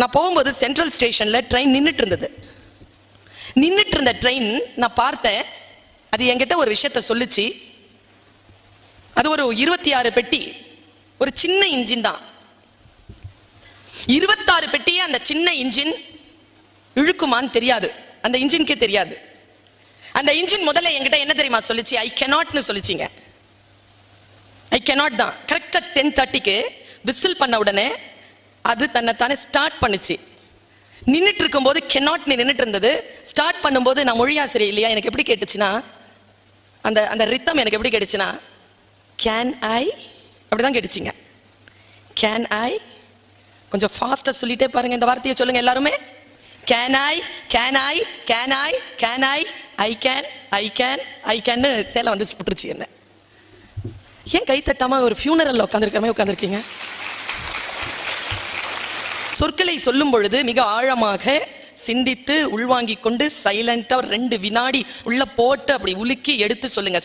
நான் போகும்போது சென்ட்ரல் ஸ்டேஷன்ல ட்ரெயின் நின்றுட்டு இருந்தது. நின்றுட்டு இருந்த ட்ரெயின் நான் பார்த்தேன். அது என்கிட்ட ஒரு விஷயத்த சொல்லுச்சு. அது ஒரு 26 பெட்டி, ஒரு சின்ன இன்ஜின் தான். 26 பெட்டியே அந்த சின்ன இன்ஜின் இழுக்குமான்னு தெரியாது, அந்த இன்ஜினுக்கே தெரியாது. அந்த இன்ஜின் முதல்ல என்கிட்ட என்ன தெரியுமா சொல்லிச்சு? ஐ கேனாட்னு சொல்லிச்சிங்க. ஐ கேனாட் தான். கரெக்டா 10:30க்கு விசில் பண்ண உடனே அது தன்னை தானே ஸ்டார்ட் பண்ணுச்சு. நின்றுட்டு இருக்கும்போது கெனாட் நின்றுட்டு இருந்தது. ஸ்டார்ட் பண்ணும்போது நான் மொழியாசிரியர் இல்லையா, எனக்கு எப்படி கேட்டுச்சுன்னா, அந்த அந்த ரித்தம் எனக்கு எப்படி கேட்டுச்சுன்னா, கேன் ஐ அப்படிதான் கேட்டுச்சிங்க. கேன் ஐ, கொஞ்சம் ஃபாஸ்டா சொல்லிட்டே பாருங்க, இந்த வார்த்தையை சொல்லுங்க எல்லாருமே. Can I, can I, can I, can I, I can, I can, I can சேலை வந்து சுட்டுருச்சு என்ன. ஏன் கை தட்டாம ஒரு ஃபியூனரல்ல உட்காந்துருக்கிற மாதிரி உட்காந்துருக்கீங்க? சொற்களை சொல்லும் பொழுது மிக ஆழமாக சிந்தித்து உள்வாங்கிக் கொண்டு சைலண்டா 2 வினாடி உள்ள போட்டு அப்படி உலுக்கி எடுத்து சொல்லுங்க.